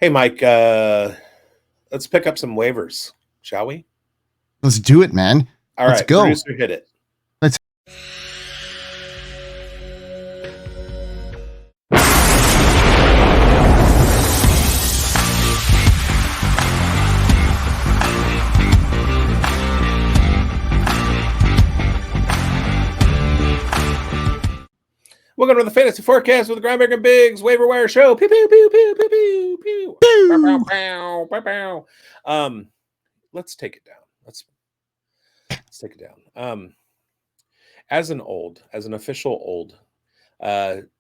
Hey, Mike, let's pick up some waivers, shall we? Let's do it, man. All Let's right, go. producer, hit it. Welcome to the Fantasy Forecast with the Grindberg and Biggs Waiver Wire Show. Pew, pew, pew, pew, pew, pew, pew. Bow, bow, bow, bow, bow. Let's take it down. Let's take it down. As an official old,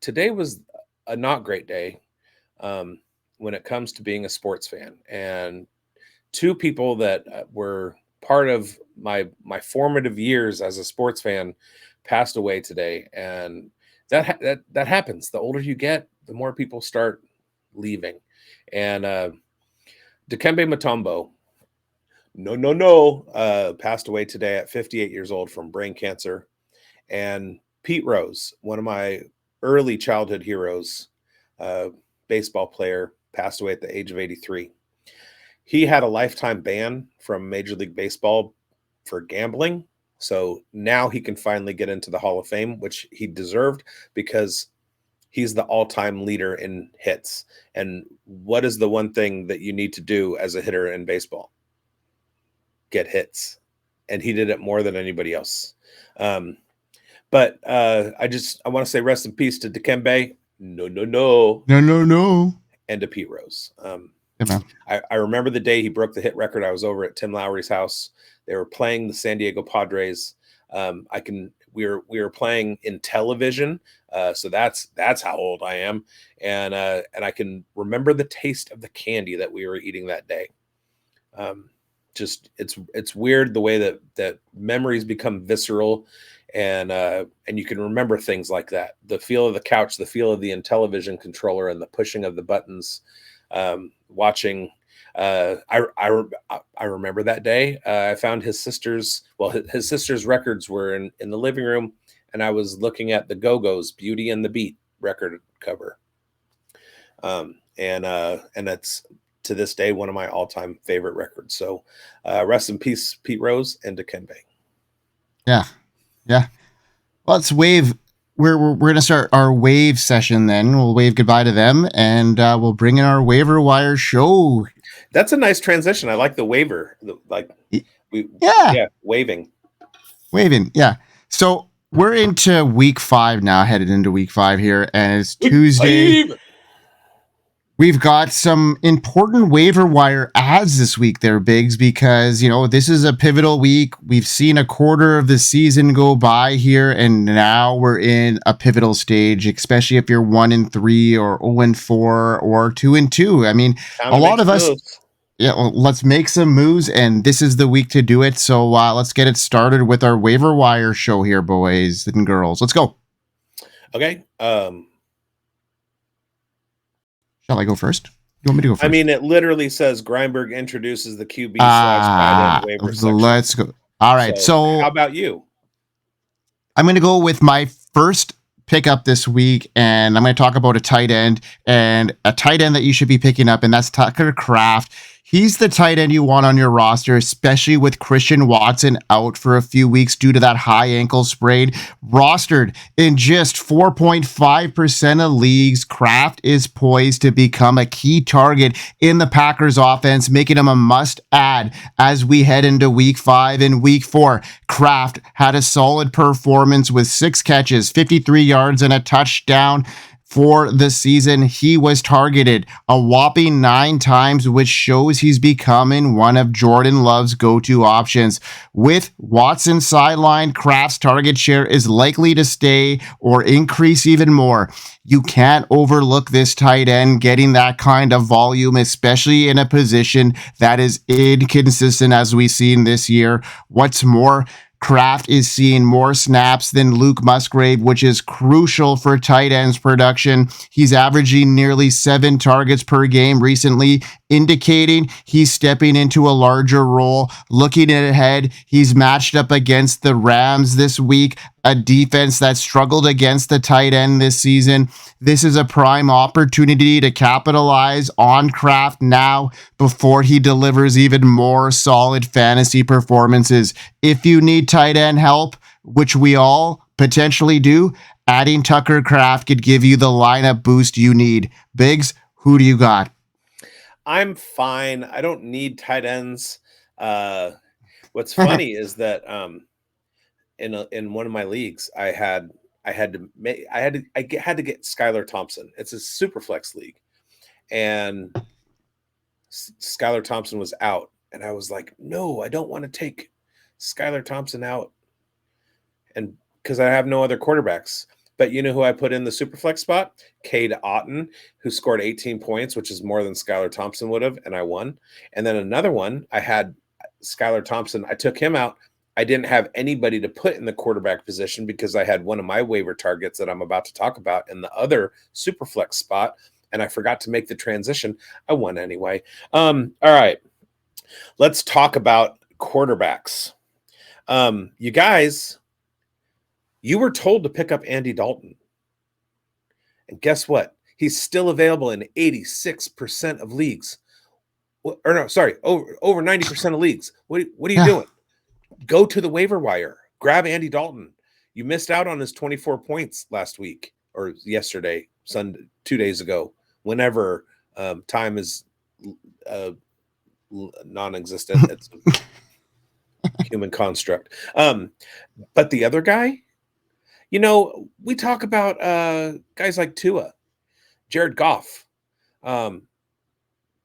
today was a not great day when it comes to being a sports fan. And two people that were part of my formative years as a sports fan passed away today. And that happens. The older you get, the more people start leaving. And Dikembe Mutombo, passed away today at 58 years old from brain cancer. And Pete Rose, one of my early childhood heroes, baseball player, passed away at the age of 83. He had a lifetime ban from Major League Baseball for gambling. So now he can finally get into the Hall of Fame, which he deserved because he's the all-time leader in hits. And what is the one thing that you need to do as a hitter in baseball? Get hits. And he did it more than anybody else. But I want to say rest in peace to Dikembe. No. And to Pete Rose. I remember the day he broke the hit record. I was over at Tim Lowry's house. They were playing the San Diego Padres. We were playing in television, so that's how old I am, and I can remember the taste of the candy that we were eating that day. It's weird the way that memories become visceral, and you can remember things like that. The feel of the couch, the feel of the Intellivision controller, and the pushing of the buttons. Watching. I remember that day. I found his sister's records were in the living room, and I was looking at the Go-Go's Beauty and the Beat record cover. And that's to this day one of my all-time favorite records. So rest in peace, Pete Rose and Dikembe. Yeah. Let's wave. We're going to start our wave session then. We'll wave goodbye to them, and we'll bring in our waiver wire show. That's a nice transition. I like the waiver. Waving. Yeah. So we're into week 5 now, headed into week 5 here, and it's Tuesday. We've got some important waiver wire adds this week there, Biggs, because, this is a pivotal week. We've seen a quarter of the season go by here, and now we're in a pivotal stage, especially if you're 1-3 or 0-4 or 2-2. I mean, a lot of us, let's make some moves, and this is the week to do it. So let's get it started with our waiver wire show here, boys and girls. Let's go. Okay. Shall I go first? You want me to go first? I mean, it literally says Grindberg introduces the QB / waiver section. Let's go. All right. So how about you? I'm going to go with my first pickup this week, and I'm going to talk about a tight end, and a tight end that you should be picking up, and that's Tucker Kraft. He's the tight end you want on your roster, especially with Christian Watson out for a few weeks due to that high ankle sprain. Rostered in just 4.5% of leagues, Kraft is poised to become a key target in the Packers offense, making him a must-add as we head into week 5 and week 4. Kraft had a solid performance with 6 catches, 53 yards, and a touchdown. For the season, he was targeted a whopping 9 times, which shows he's becoming one of Jordan Love's go-to options. With Watson sidelined, Kraft's target share is likely to stay or increase even more. You can't overlook this tight end getting that kind of volume, especially in a position that is inconsistent as we've seen this year. What's more, Kraft is seeing more snaps than Luke Musgrave, which is crucial for tight ends production. He's averaging nearly 7 targets per game recently, indicating he's stepping into a larger role. Looking ahead, he's matched up against the Rams this week, a defense that struggled against the tight end this season. This is a prime opportunity to capitalize on Kraft now before he delivers even more solid fantasy performances. If you need tight end help, which we all potentially do, adding Tucker Kraft could give you the lineup boost you need. Biggs, who do you got? I'm fine. I don't need tight ends. What's funny is that in one of my leagues, I had to get Skylar Thompson. It's a super flex league, and Skylar Thompson was out, and I was like, no, I don't want to take Skylar Thompson out, and because I have no other quarterbacks. But you know who I put in the super flex spot? Cade Otton, who scored 18 points, which is more than Skylar Thompson would have, and I won. And then another one, I had Skylar Thompson. I took him out. I didn't have anybody to put in the quarterback position because I had one of my waiver targets that I'm about to talk about in the other super flex spot, and I forgot to make the transition. I won anyway. All right. Let's talk about quarterbacks. You guys, you were told to pick up Andy Dalton. And guess what? He's still available in 86% of leagues. Or no, sorry, over 90% of leagues. What are you doing? Go to the waiver wire. Grab Andy Dalton. You missed out on his 24 points last week or yesterday, Sunday, 2 days ago, whenever time is non-existent. It's a human construct. But the other guy, you know, we talk about guys like Tua, Jared Goff,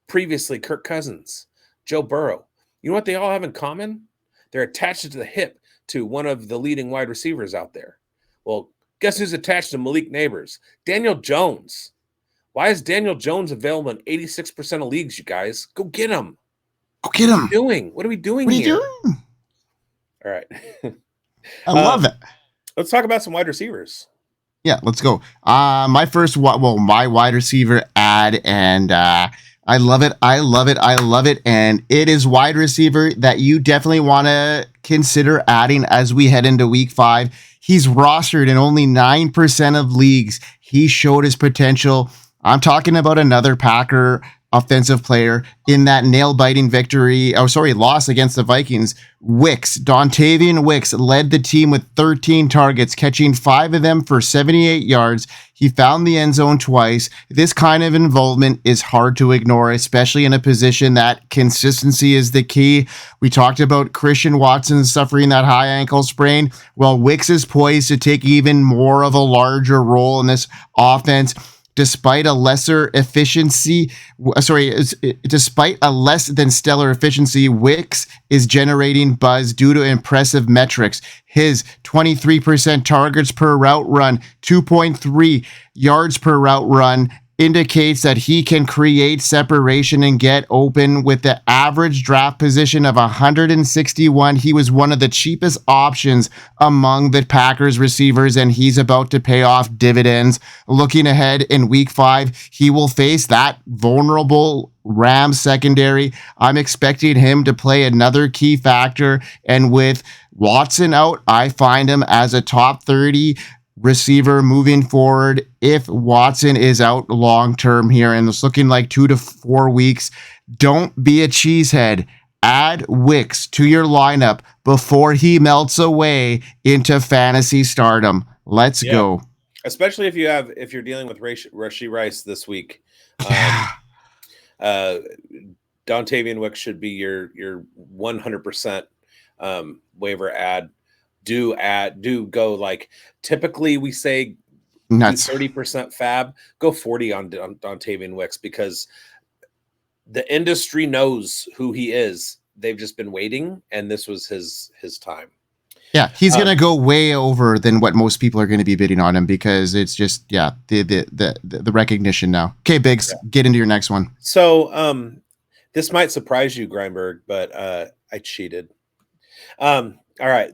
previously Kirk Cousins, Joe Burrow. You know what they all have in common? They're attached to the hip to one of the leading wide receivers out there. Well, guess who's attached to Malik Neighbors? Daniel Jones. Why is Daniel Jones available in 86% of leagues, you guys? Go get him. Go get him. What are we doing here? All right. I love it. Let's talk about some wide receivers. Yeah, let's go. My wide receiver ad, and I love it. I love it. I love it. And it is wide receiver that you definitely want to consider adding as we head into week 5. He's rostered in only 9% of leagues. He showed his potential. I'm talking about another Packer offensive player in that nail-biting loss against the Vikings. Wicks, Dontayvion Wicks led the team with 13 targets, catching 5 of them for 78 yards. He found the end zone twice. This kind of involvement is hard to ignore, especially in a position that consistency is the key. We talked about Christian Watson suffering that high ankle sprain. Well, Wicks is poised to take even more of a larger role in this offense. Despite a less than stellar efficiency, Wicks is generating buzz due to impressive metrics. His 23% targets per route run, 2.3 yards per route run, indicates that he can create separation and get open. With the average draft position of 161. He was one of the cheapest options among the Packers receivers, and he's about to pay off dividends. Looking ahead in week 5, he will face that vulnerable Rams secondary. I'm expecting him to play another key factor, and with Watson out, I find him as a top 30 receiver moving forward if Watson is out long term here, and it's looking like 2 to 4 weeks. Don't be a cheesehead. Add Wicks to your lineup before he melts away into fantasy stardom. Let's go. Especially if you're dealing with Rashee Rice this week. Dontayvion Wicks should be your 100% waiver add. Do go, like, typically we say nuts. 30% fab, go 40 on Dontayvion Wicks, because the industry knows who he is. They've just been waiting, and this was his time. Yeah, he's gonna go way over than what most people are gonna be bidding on him, because it's just the recognition now. Okay, Biggs, get into your next one. So this might surprise you, Greinberg, but I cheated. All right.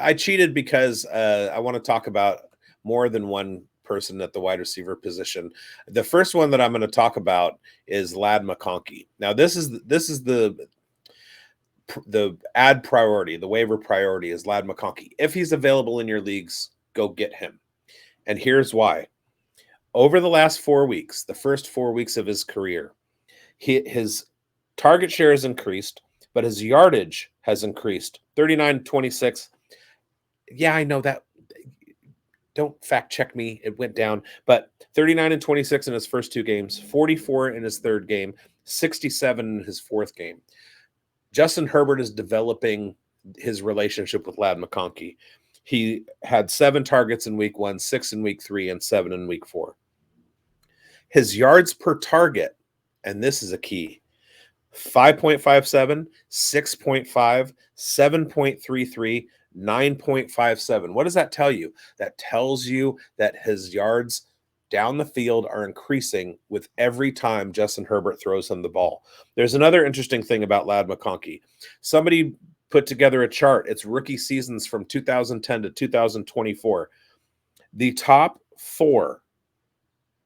I cheated because I want to talk about more than one person at the wide receiver position. The first one that I'm going to talk about is Ladd McConkey. Now, this is the ad priority, the waiver priority is Ladd McConkey. If he's available in your leagues, go get him. And here's why. Over the last 4 weeks, the first 4 weeks of his career, his target share has increased, but his yardage has increased 39-26. Yeah, I know that. Don't fact check me. It went down, but 39-26 in his first 2 games, 44 in his third game, 67 in his fourth game. Justin Herbert is developing his relationship with Ladd McConkey. He had 7 targets in week 1, 6 in week 3, and 7 in week 4. His yards per target, and this is a key, 5.57, 6.5, 7.33, 9.57. What does that tell you? That tells you that his yards down the field are increasing with every time Justin Herbert throws him the ball. There's another interesting thing about Ladd McConkey. Somebody put together a chart. It's rookie seasons from 2010 to 2024. The top 4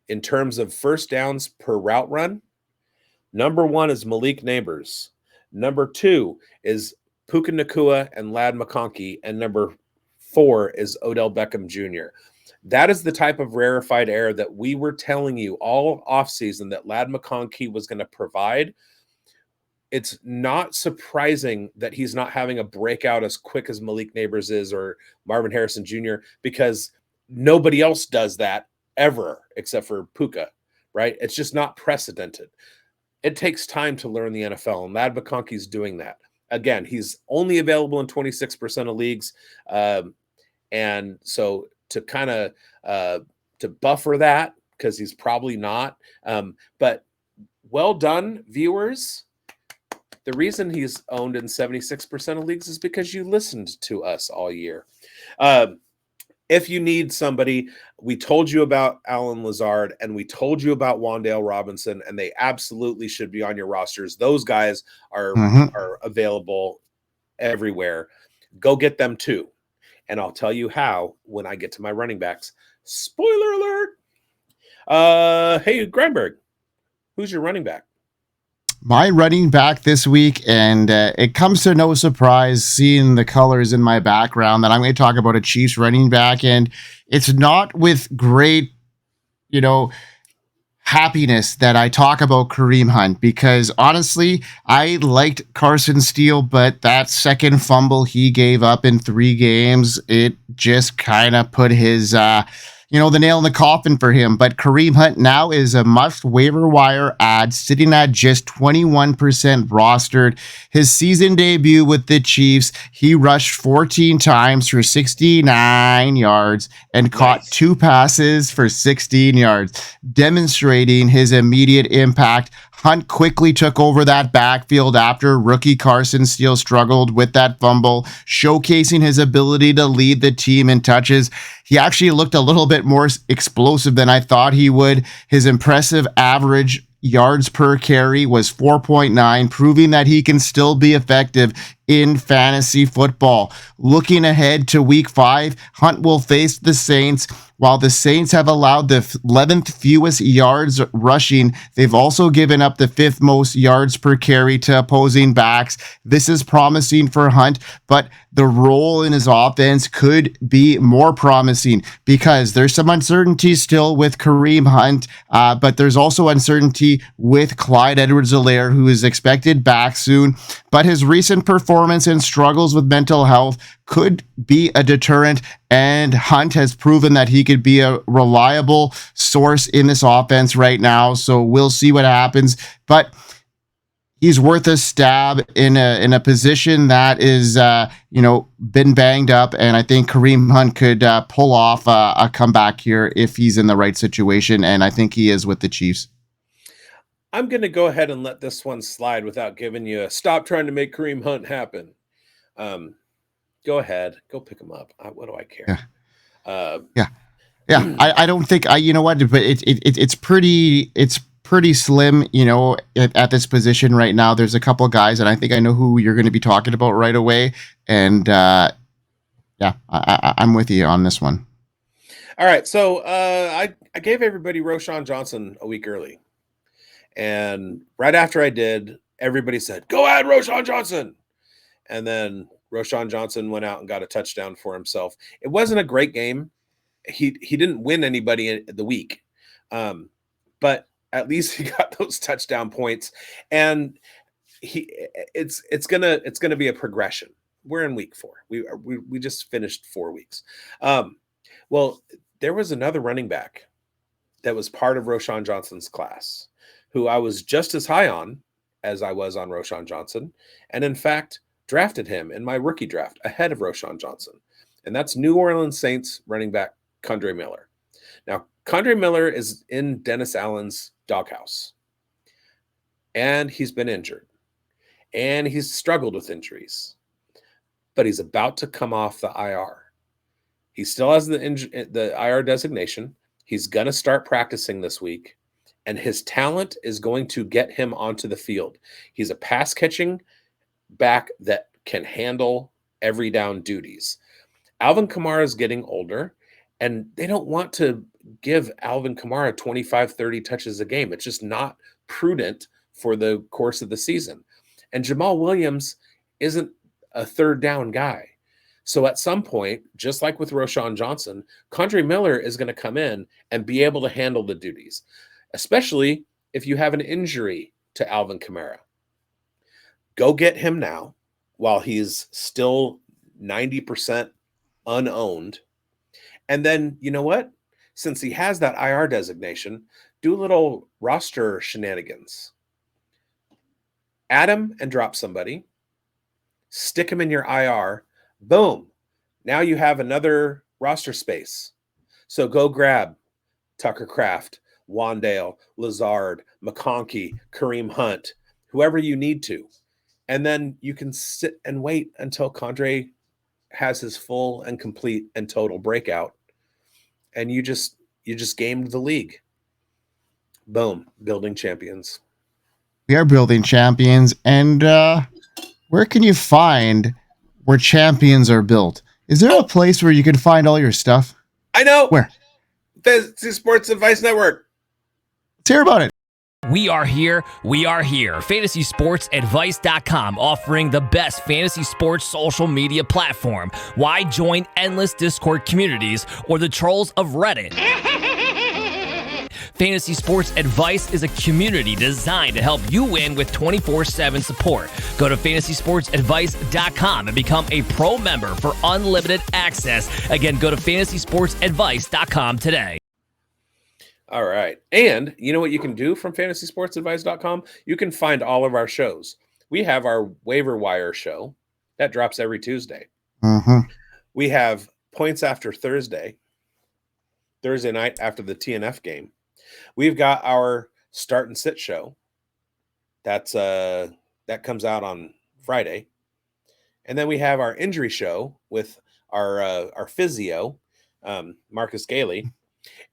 in terms of first downs per route run, number 1 is Malik Neighbors. Number 2 is Puka Nacua and Ladd McConkey. And number 4 is Odell Beckham Jr. That is the type of rarefied air that we were telling you all offseason that Ladd McConkey was going to provide. It's not surprising that he's not having a breakout as quick as Malik Neighbors is or Marvin Harrison Jr. because nobody else does that ever except for Puka, right? It's just not precedented. It takes time to learn the NFL, and Ladd McConkey's doing that. Again, he's only available in 26% of leagues. And so to kind of to buffer that, because he's probably not. But well done, viewers. The reason he's owned in 76% of leagues is because you listened to us all year. If you need somebody, we told you about Allen Lazard and we told you about Wan'Dale Robinson, and they absolutely should be on your rosters. Those guys are available everywhere. Go get them too. And I'll tell you how when I get to my running backs. Spoiler alert. Hey, Grandberg, who's your running back? My running back this week, and it comes to no surprise seeing the colors in my background that I'm going to talk about a Chiefs running back, and it's not with great, happiness that I talk about Kareem Hunt, because honestly, I liked Carson Steele, but that second fumble he gave up in 3 games, it just kind of put his the nail in the coffin for him. But Kareem Hunt now is a must waiver wire add, sitting at just 21% rostered. His season debut with the Chiefs, he rushed 14 times for 69 yards and caught 2 passes for 16 yards, demonstrating his immediate impact. Hunt quickly took over that backfield after rookie Carson Steele struggled with that fumble, showcasing his ability to lead the team in touches. He actually looked a little bit more explosive than I thought he would. His impressive average yards per carry was 4.9, proving that he can still be effective in fantasy football. Looking ahead to week 5, Hunt will face the Saints. While the Saints have allowed the 11th fewest yards rushing, they've also given up the 5th most yards per carry to opposing backs. This is promising for Hunt, but the role in his offense could be more promising because there's some uncertainty still with Kareem Hunt, but there's also uncertainty with Clyde Edwards-Helaire, who is expected back soon. But his recent performance and struggles with mental health could be a deterrent, and Hunt has proven that he could be a reliable source in this offense right now. So we'll see what happens, but he's worth a stab in a position that is, been banged up. And I think Kareem Hunt could pull off a comeback here if he's in the right situation. And I think he is with the Chiefs. I'm going to go ahead and let this one slide without giving you a stop trying to make Kareem Hunt happen. Go ahead, go pick him up. What do I care? Yeah. I don't think but it's pretty slim, at this position right now. There's a couple of guys, and I think I know who you're going to be talking about right away. And I'm with you on this one. All right, so I gave everybody Roschon Johnson a week early, and right after I did, everybody said, "Go add Roschon Johnson." and then Roschon Johnson went out and got a touchdown for himself. It wasn't a great game. He didn't win anybody in the week, but at least he got those touchdown points, and it's gonna be a progression. We're in week 4. We just finished 4 weeks. Well, there was another running back that was part of Roschon Johnson's class who I was just as high on as I was on Roschon Johnson, and in fact drafted him in my rookie draft ahead of Roschon Johnson, and that's New Orleans Saints running back Kendre Miller. Now, Kendre Miller is in Dennis Allen's doghouse, and he's been injured, and he's struggled with injuries, but he's about to come off the IR. He still has the IR designation. He's going to start practicing this week, and his talent is going to get him onto the field. He's a pass-catching back that can handle every down duties. Alvin Kamara is getting older, and they don't want to give Alvin Kamara 25, 30 touches a game. It's just not prudent for the course of the season. And Jamal Williams isn't a third down guy. So at some point, just like with Roschon Johnson, Kendre Miller is going to come in and be able to handle the duties, especially if you have an injury to Alvin Kamara. Go get him now while he's still 90% unowned. And then, you know what? Since he has that IR designation, do a little roster shenanigans. Add him and drop somebody. Stick him in your IR. Boom. Now you have another roster space. So go grab Tucker Kraft, Wandale, Lazard, McConkey, Kareem Hunt, whoever you need to. And then you can sit and wait until Kendre has his full and complete and total breakout. And you just gamed the league. Boom. Building champions. We are building champions. And where can you find where champions are built? Is there a place where you can find all your stuff? I know. Where? Fantasy Sports Advice Network. Let's hear about it. We are here. We are here. FantasySportsAdvice.com, offering the best fantasy sports social media platform. Why join endless Discord communities or the trolls of Reddit? Fantasy Sports Advice is a community designed to help you win with 24/7 support. Go to FantasySportsAdvice.com and become a pro member for unlimited access. Again, go to FantasySportsAdvice.com today. All right. And you know what you can do from FantasySportsAdvice.com? You can find all of our shows. We have our Waiver Wire show. That drops every Tuesday. Mm-hmm. We have Points After Thursday night after the TNF game. We've got our Start and Sit show. That comes out on Friday. And then we have our injury show with our physio, Marcus Gailey.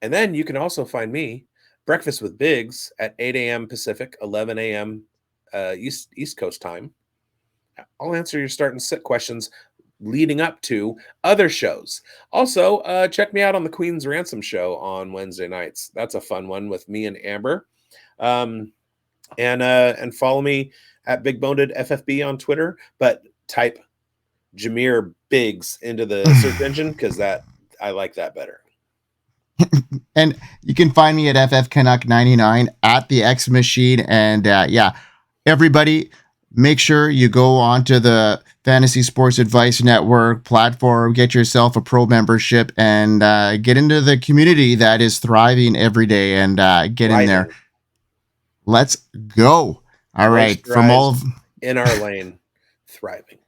And then you can also find me, Breakfast with Biggs, at 8 a.m. Pacific, 11 a.m. East Coast time. I'll answer your start and sit questions leading up to other shows. Also, check me out on the Queen's Ransom show on Wednesday nights. That's a fun one with me and Amber. And follow me at Big Boned FFB on Twitter, but type Jameer Biggs into the search engine because I like that better. And you can find me at FFCanuck99 at the X Machine. And everybody, make sure you go onto the Fantasy Sports Advice Network platform, get yourself a pro membership, and get into the community that is thriving every day and get in there. Let's go. All right. From all of in our lane, thriving.